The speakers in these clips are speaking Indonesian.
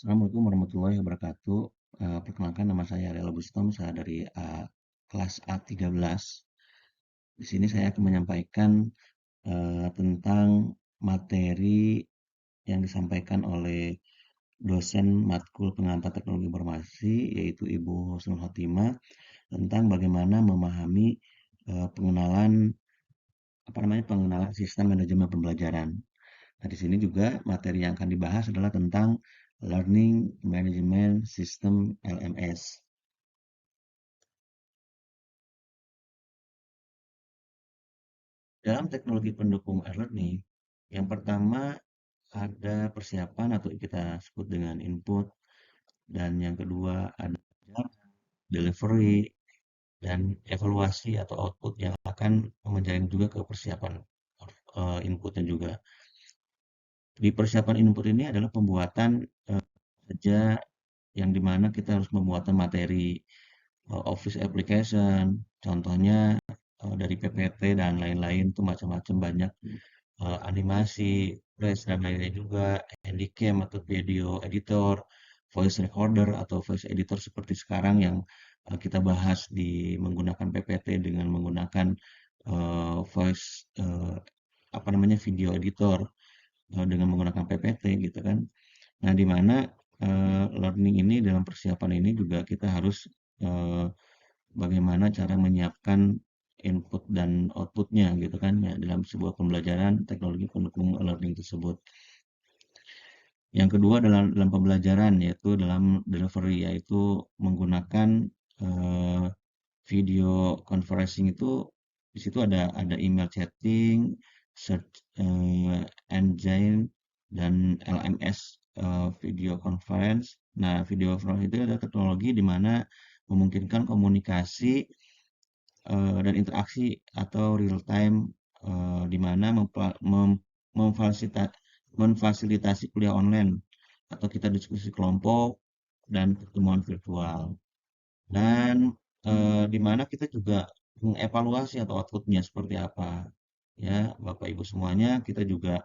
Assalamualaikum warahmatullahi wabarakatuh. Perkenalkan nama saya Ariel Bustom, saya dari kelas A13. Di sini saya akan menyampaikan tentang materi yang disampaikan oleh dosen matkul pengamatan teknologi informasi, yaitu Ibu Husnul Khotimah, tentang bagaimana memahami pengenalan pengenalan sistem manajemen pembelajaran. Nah, di sini juga materi yang akan dibahas adalah tentang Learning Management System LMS. Dalam teknologi pendukung e-learning, yang pertama ada persiapan atau kita sebut dengan input, dan yang kedua ada delivery, dan evaluasi atau output yang akan menjaring juga ke persiapan inputnya juga. Di persiapan input ini adalah pembuatan kerja yang dimana kita harus membuat materi Office application, contohnya dari PPT dan lain-lain tuh macam-macam banyak animasi, flash dan lainnya juga, handycam atau video editor, voice recorder atau voice editor seperti sekarang yang kita bahas di menggunakan PPT dengan menggunakan voice video editor dengan menggunakan PPT gitu kan. Nah, di mana learning ini dalam persiapan ini juga kita harus eh, bagaimana cara menyiapkan input dan outputnya gitu kan ya dalam sebuah pembelajaran teknologi pendukung learning tersebut. Yang kedua dalam pembelajaran yaitu dalam delivery yaitu menggunakan eh, video conferencing itu di situ ada email chatting, search engine dan LMS video conference. Nah, video conference itu adalah teknologi di mana memungkinkan komunikasi dan interaksi atau real time di mana memfasilitasi kuliah online atau kita diskusi kelompok dan pertemuan virtual. Dan di mana kita juga mengevaluasi atau outputnya seperti apa. Ya, Bapak Ibu semuanya, kita juga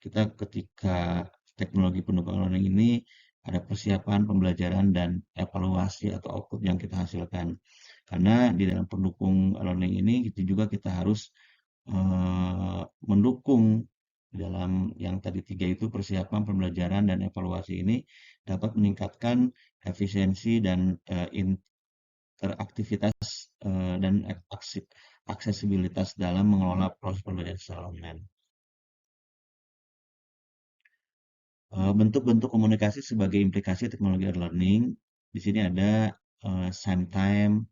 kita ketika teknologi pendukung learning ini ada persiapan pembelajaran dan evaluasi atau output yang kita hasilkan. Karena di dalam pendukung learning ini itu juga kita harus mendukung dalam yang tadi tiga itu persiapan pembelajaran dan evaluasi ini dapat meningkatkan efisiensi dan interaktivitas dan aksesibilitas dalam mengelola proses pembelajaran secara online. Bentuk-bentuk komunikasi sebagai implikasi teknologi e-learning. Di sini ada same time,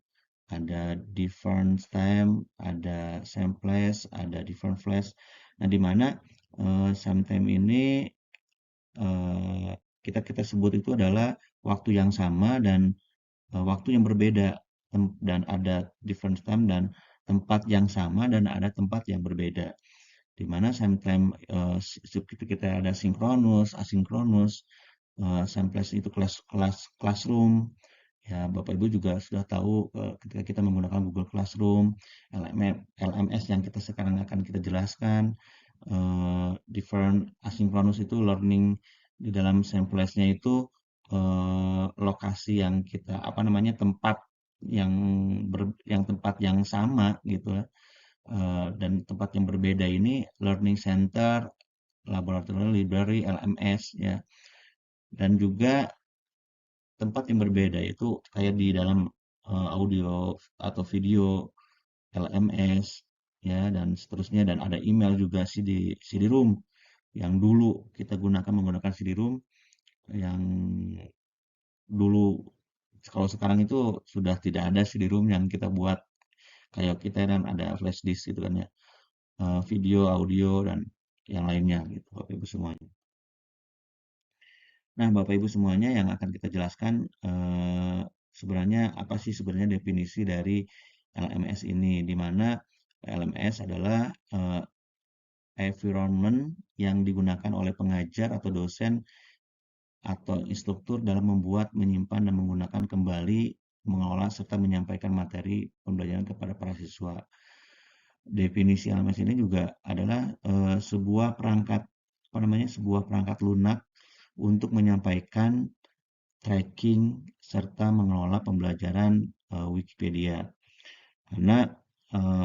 ada different time, ada same place, ada different place. Nah, di mana same time ini eh, kita kita sebut itu adalah waktu yang sama dan waktu yang berbeda dan ada different time dan tempat yang sama dan ada tempat yang berbeda. Di mana sometimes kita ada sinkronus, asinkronus, sometimes itu classroom. Ya, Bapak Ibu juga sudah tahu ketika kita menggunakan Google Classroom, LMS yang kita sekarang akan kita jelaskan, different asinkronus itu learning di dalam samples-nya itu lokasi yang kita tempat yang yang tempat yang sama gitu ya. Dan tempat yang berbeda ini learning center, laboratorium, library, LMS ya. Dan juga tempat yang berbeda itu kayak di dalam audio atau video LMS ya dan seterusnya dan ada email juga CD-ROM yang dulu kita menggunakan CD-ROM yang dulu kalau sekarang itu sudah tidak ada CD-ROM yang kita buat kayak kita kan ada flash disk gitu kan ya. Video, audio dan yang lainnya gitu Bapak Ibu semuanya. Nah, Bapak Ibu semuanya yang akan kita jelaskan sebenarnya apa sih sebenarnya definisi dari LMS ini, di mana LMS adalah environment yang digunakan oleh pengajar atau dosen atau instruktur dalam membuat, menyimpan, dan menggunakan kembali, mengelola, serta menyampaikan materi pembelajaran kepada para siswa. Definisi LMS ini juga adalah sebuah perangkat, sebuah perangkat lunak untuk menyampaikan, tracking, serta mengelola pembelajaran Wikipedia. Karena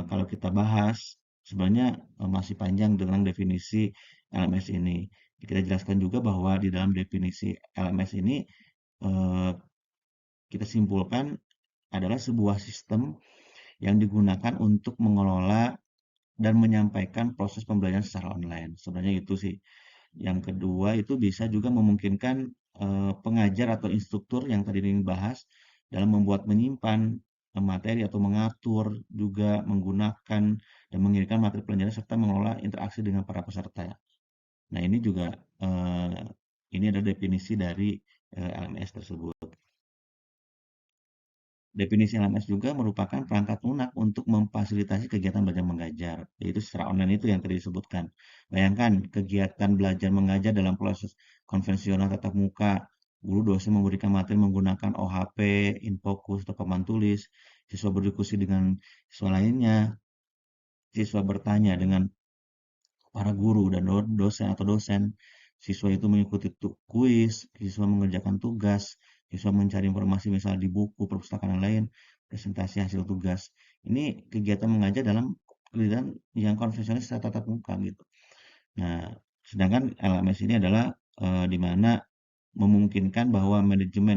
kalau kita bahas, sebenarnya masih panjang tentang definisi LMS ini. Kita jelaskan juga bahwa di dalam definisi LMS ini eh, kita simpulkan adalah sebuah sistem yang digunakan untuk mengelola dan menyampaikan proses pembelajaran secara online. Sebenarnya itu sih. Yang kedua itu bisa juga memungkinkan pengajar atau instruktur yang tadi dibahas dalam membuat menyimpan materi atau mengatur juga menggunakan dan mengirimkan materi pelajaran serta mengelola interaksi dengan para peserta. Nah, ini juga eh, ini adalah definisi dari LMS tersebut. Definisi LMS juga merupakan perangkat lunak untuk memfasilitasi kegiatan belajar mengajar, yaitu secara online itu yang tadi disebutkan. Bayangkan kegiatan belajar mengajar dalam proses konvensional tatap muka, guru dosen memberikan materi menggunakan OHP, InFocus, atau papan tulis, siswa berdiskusi dengan siswa lainnya, siswa bertanya dengan para guru dan dosen atau dosen. Siswa itu mengikuti kuis, siswa mengerjakan tugas, siswa mencari informasi misal di buku, perpustakaan yang lain, presentasi hasil tugas. Ini kegiatan mengajar dalam kegiatan yang konvensional secara tatap muka gitu. Nah, sedangkan LMS ini adalah di mana memungkinkan bahwa manajemen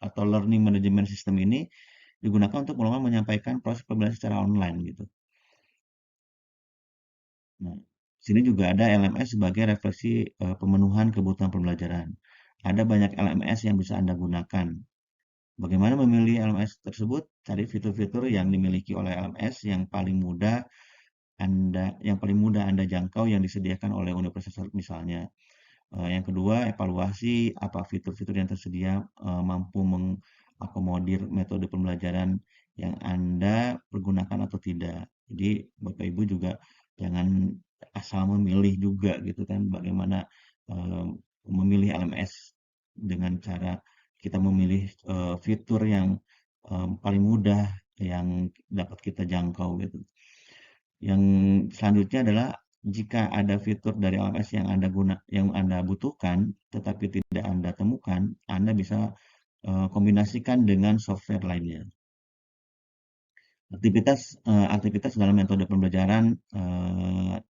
atau learning management system ini digunakan untuk menyampaikan proses pembelajaran secara online gitu. Nah, sini juga ada LMS sebagai refleksi pemenuhan kebutuhan pembelajaran. Ada banyak LMS yang bisa Anda gunakan. Bagaimana memilih LMS tersebut? Cari fitur-fitur yang dimiliki oleh LMS yang paling mudah Anda jangkau yang disediakan oleh universitas misalnya. Yang kedua, evaluasi apa fitur-fitur yang tersedia mampu mengakomodir metode pembelajaran yang Anda pergunakan atau tidak. Jadi, Bapak Ibu juga jangan asal memilih juga gitu kan, bagaimana eh, memilih LMS dengan cara kita memilih fitur yang paling mudah yang dapat kita jangkau gitu. Yang selanjutnya adalah jika ada fitur dari LMS yang Anda butuhkan tetapi tidak Anda temukan, Anda bisa kombinasikan dengan software lainnya. Aktivitas dalam metode pembelajaran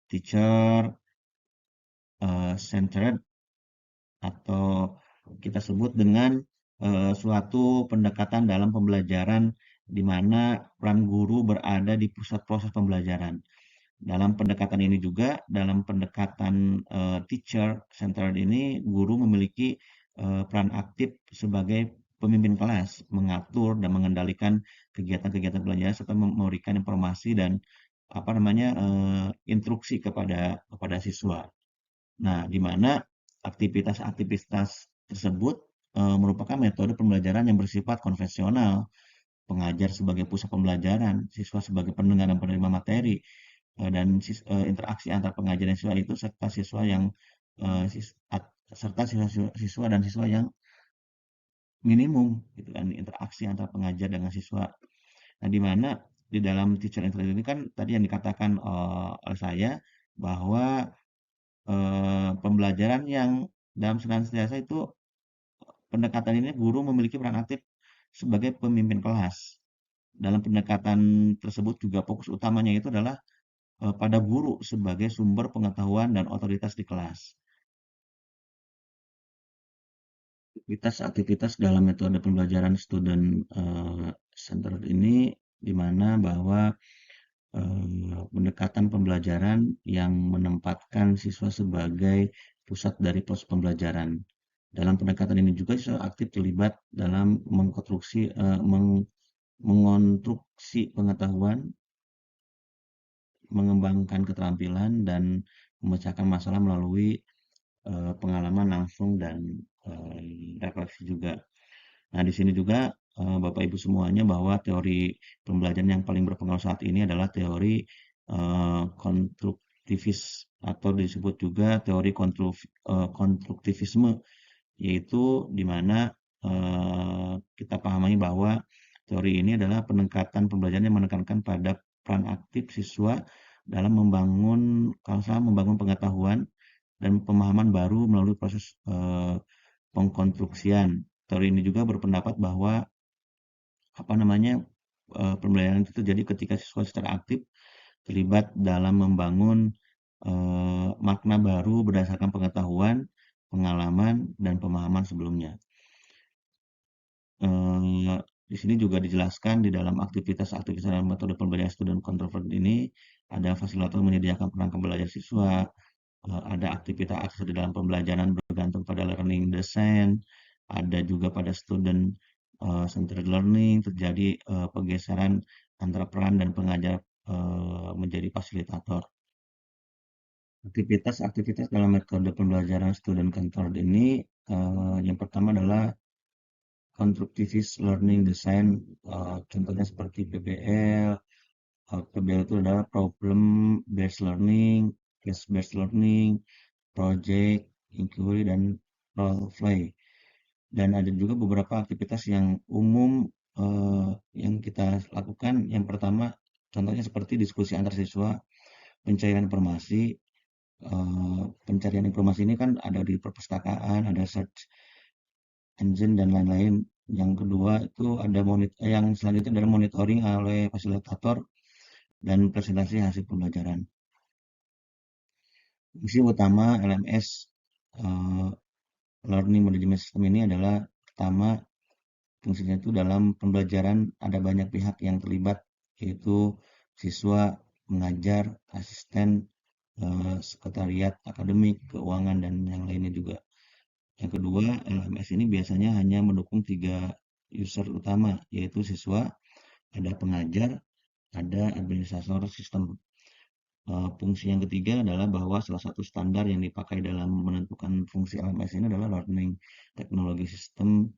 teacher centered atau kita sebut dengan suatu pendekatan dalam pembelajaran di mana peran guru berada di pusat proses pembelajaran. Dalam pendekatan ini juga, dalam pendekatan teacher centered ini, guru memiliki peran aktif sebagai pemimpin kelas, mengatur dan mengendalikan kegiatan-kegiatan pelajaran serta memberikan informasi dan apa namanya instruksi kepada siswa. Nah, di mana aktivitas-aktivitas tersebut merupakan metode pembelajaran yang bersifat konvensional, pengajar sebagai pusat pembelajaran, siswa sebagai pendengar dan penerima materi, dan interaksi antar pengajar dan siswa itu serta siswa yang eh, sis- at- serta siswa dan siswa yang minimum gitu kan interaksi antar pengajar dengan siswa. Nah, di mana di dalam teacher intelligence ini kan tadi yang dikatakan oleh saya bahwa pembelajaran yang dalam senantiasa itu pendekatan ini guru memiliki peran aktif sebagai pemimpin kelas. Dalam pendekatan tersebut juga fokus utamanya itu adalah pada guru sebagai sumber pengetahuan dan otoritas di kelas. Aktivitas dalam metode pembelajaran student centered ini di mana bahwa pendekatan pembelajaran yang menempatkan siswa sebagai pusat dari proses pembelajaran. Dalam pendekatan ini juga siswa aktif terlibat dalam mengonstruksi pengetahuan, mengembangkan keterampilan, dan memecahkan masalah melalui pengalaman langsung dan refleksi juga. Nah, di sini juga Bapak Ibu semuanya bahwa teori pembelajaran yang paling berpengaruh saat ini adalah teori konstruktivis atau disebut juga teori konstruktivisme, yaitu di mana kita pahami bahwa teori ini adalah pendekatan pembelajaran yang menekankan pada peran aktif siswa dalam membangun, kalau salah, membangun pengetahuan dan pemahaman baru melalui proses pengkonstruksian. Teori ini juga berpendapat bahwa apa namanya pembelajaran itu terjadi ketika siswa secara aktif terlibat dalam membangun makna baru berdasarkan pengetahuan, pengalaman, dan pemahaman sebelumnya. Eee, di sini juga dijelaskan di dalam aktivitas-aktivitas dalam metode pembelajaran student controller ini, ada fasilitator menyediakan perangkat belajar siswa, ada aktivitas di dalam pembelajaran bergantung pada learning design, ada juga pada student centered learning, terjadi pergeseran antara peran dan pengajar menjadi fasilitator. Aktivitas-aktivitas dalam metode pembelajaran student centered ini, yang pertama adalah constructivist learning design, contohnya seperti PBL. PBL itu adalah problem based learning, case based learning, project, inquiry, dan role play. Dan ada juga beberapa aktivitas yang umum yang kita lakukan. Yang pertama, contohnya seperti diskusi antar siswa, pencairan informasi. Pencarian informasi ini kan ada di perpustakaan, ada search engine dan lain-lain. Yang kedua itu ada yang selanjutnya adalah monitoring oleh fasilitator dan presentasi hasil pembelajaran. Fungsi utama LMS eh, Learning Management System ini adalah pertama, fungsinya itu dalam pembelajaran ada banyak pihak yang terlibat, yaitu siswa, pengajar, asisten, sekretariat akademik, keuangan, dan yang lainnya juga. Yang kedua, LMS ini biasanya hanya mendukung 3 user utama, yaitu siswa, ada pengajar, ada administrator sistem. Fungsi yang ketiga adalah bahwa salah satu standar yang dipakai dalam menentukan fungsi LMS ini adalah Learning Technology System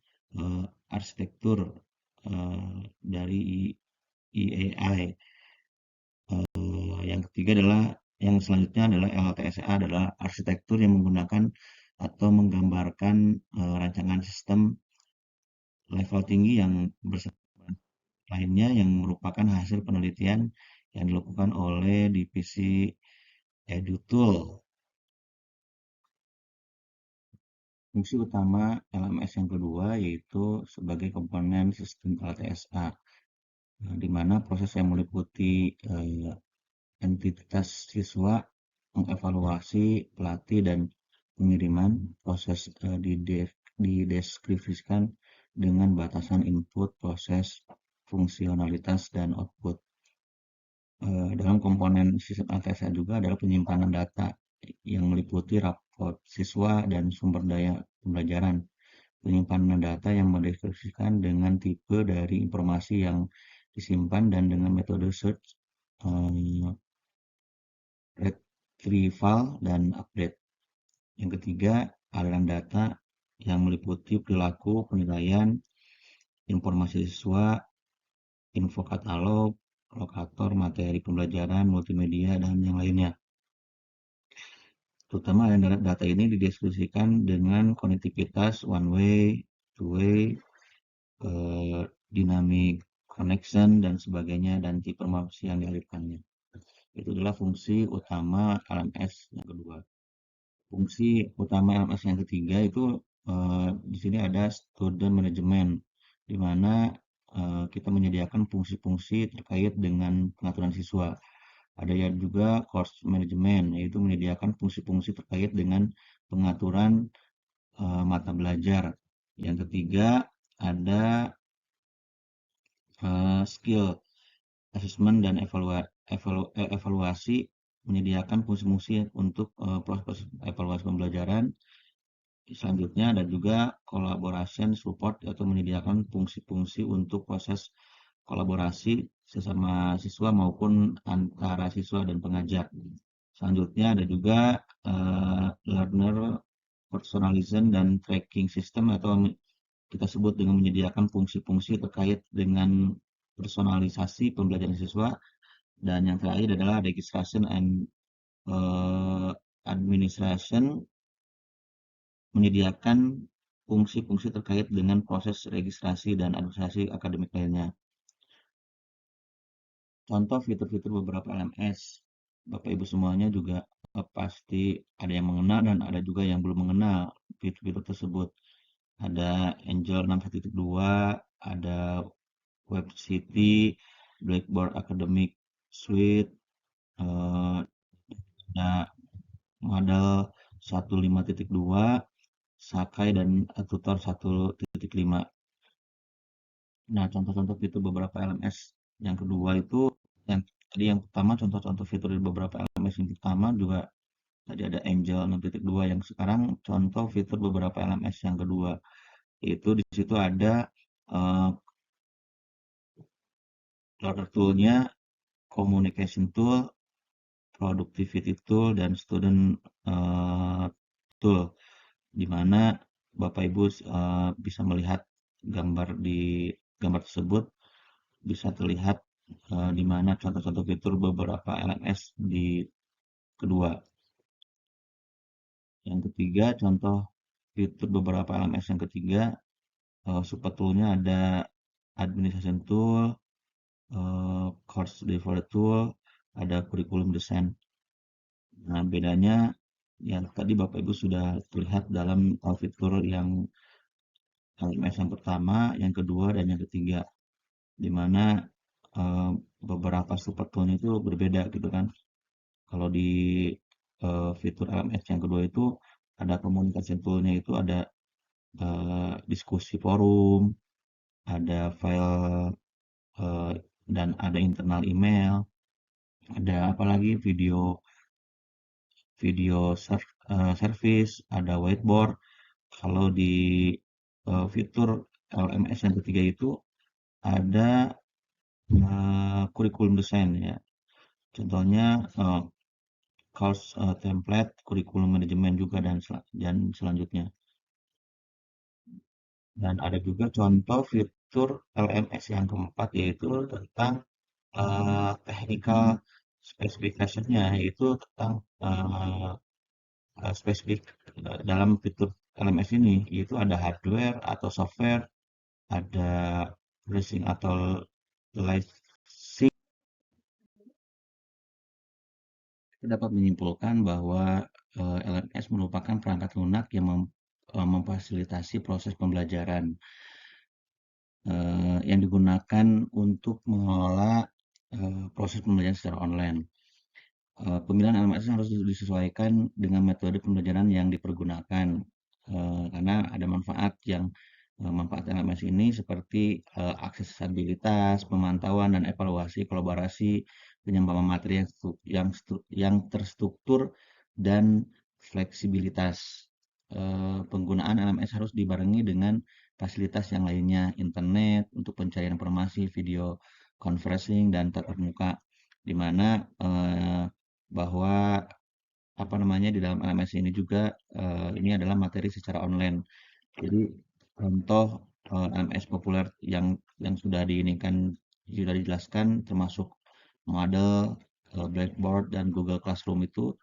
Arsitektur dari IAI. Yang ketiga adalah yang selanjutnya adalah LTSA adalah arsitektur yang menggunakan atau menggambarkan rancangan sistem level tinggi yang bersama lainnya yang merupakan hasil penelitian yang dilakukan oleh divisi EduTool. Fungsi utama LMS yang kedua yaitu sebagai komponen sistem LTSA, di mana proses yang meliputi entitas siswa, mengevaluasi, pelatih, dan pengiriman. Proses dideskripsikan dengan batasan input, proses, fungsionalitas, dan output. Dalam komponen sistem LTSA juga adalah penyimpanan data yang meliputi raport siswa dan sumber daya pembelajaran. Penyimpanan data yang mendeskripsikan dengan tipe dari informasi yang disimpan dan dengan metode search, retrieval, dan update. Yang ketiga, aliran data yang meliputi perilaku, penilaian, informasi siswa, info katalog, lokator, materi pembelajaran, multimedia, dan yang lainnya. Terutama data ini dideskripsikan dengan konektivitas one way, two way, dynamic connection, dan sebagainya, dan tipe informasi yang dialirkannya. Itu adalah fungsi utama LMS yang kedua. Fungsi utama LMS yang ketiga itu di sini ada student management, di mana kita menyediakan fungsi-fungsi terkait dengan pengaturan siswa. Ada ya juga course management, yaitu menyediakan fungsi-fungsi terkait dengan pengaturan mata belajar. Yang ketiga ada skill assessment dan evaluasi, menyediakan fungsi-fungsi untuk proses evaluasi pembelajaran. Selanjutnya ada juga collaboration support atau menyediakan fungsi-fungsi untuk proses kolaborasi sesama siswa maupun antara siswa dan pengajar. Selanjutnya ada juga learner personalization dan tracking system atau kita sebut dengan menyediakan fungsi-fungsi terkait dengan personalisasi pembelajaran siswa. Dan yang terakhir adalah registration and administration, menyediakan fungsi-fungsi terkait dengan proses registrasi dan administrasi akademik lainnya. Contoh fitur-fitur beberapa LMS, Bapak Ibu semuanya juga pasti ada yang mengenal dan ada juga yang belum mengenal fitur-fitur tersebut. Ada Angel 6.2, ada Web City, Blackboard Academic Suite, eh, ada model 15.2, Sakai dan Tutor 1.5. Nah, contoh-contoh fitur beberapa LMS yang kedua itu, yang tadi yang pertama contoh-contoh fitur di beberapa LMS yang pertama juga tadi ada Angel 6.2, yang sekarang contoh fitur beberapa LMS yang kedua. Itu di situ ada eh, Learner tool-nya, communication tool, productivity tool, dan student eh, tool, di mana Bapak Ibu bisa melihat gambar tersebut bisa terlihat di mana contoh-contoh fitur beberapa LMS di kedua. Yang ketiga, contoh fitur beberapa LMS yang ketiga, support tool-nya ada administration tool, course delivery tool, ada curriculum design. Nah, bedanya yang tadi Bapak Ibu sudah terlihat dalam fitur yang LMS yang pertama, yang kedua, dan yang ketiga, di mana eh, beberapa support tool itu berbeda gitu kan. Kalau di fitur LMS yang kedua itu ada komunikasi tool-nya itu ada diskusi forum, ada file eh, dan ada internal email, ada apalagi video video service, ada whiteboard. Kalau di fitur LMS yang ketiga itu ada kurikulum desain ya. Contohnya course template, kurikulum manajemen juga dan selanjutnya. Dan ada juga contoh fitur LMS yang keempat yaitu tentang technical specification-nya, yaitu tentang spesifik dalam fitur LMS ini, yaitu ada hardware atau software, ada racing atau licensing. Kita dapat menyimpulkan bahwa LMS merupakan perangkat lunak yang memfasilitasi proses pembelajaran yang digunakan untuk mengelola proses pembelajaran secara online. Pemilihan LMS harus disesuaikan dengan metode pembelajaran yang dipergunakan, karena ada manfaat LMS ini seperti aksesibilitas, pemantauan dan evaluasi, kolaborasi, penyampaian materi yang terstruktur dan fleksibilitas. Penggunaan LMS harus dibarengi dengan fasilitas yang lainnya, internet untuk pencarian informasi, video conferencing dan tatap muka, di mana bahwa apa namanya di dalam LMS ini juga ini adalah materi secara online. Jadi contoh LMS populer yang sudah dijelaskan termasuk model Blackboard dan Google Classroom itu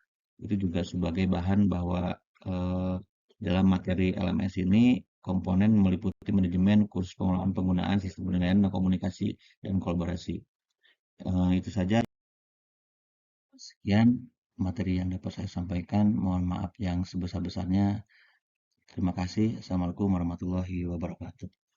juga sebagai bahan bahwa eh, dalam materi LMS ini komponen meliputi manajemen, kursus pengelolaan penggunaan sistem penilaian, komunikasi dan kolaborasi. Itu saja. Sekian materi yang dapat saya sampaikan. Mohon maaf yang sebesar-besarnya. Terima kasih. Assalamualaikum warahmatullahi wabarakatuh.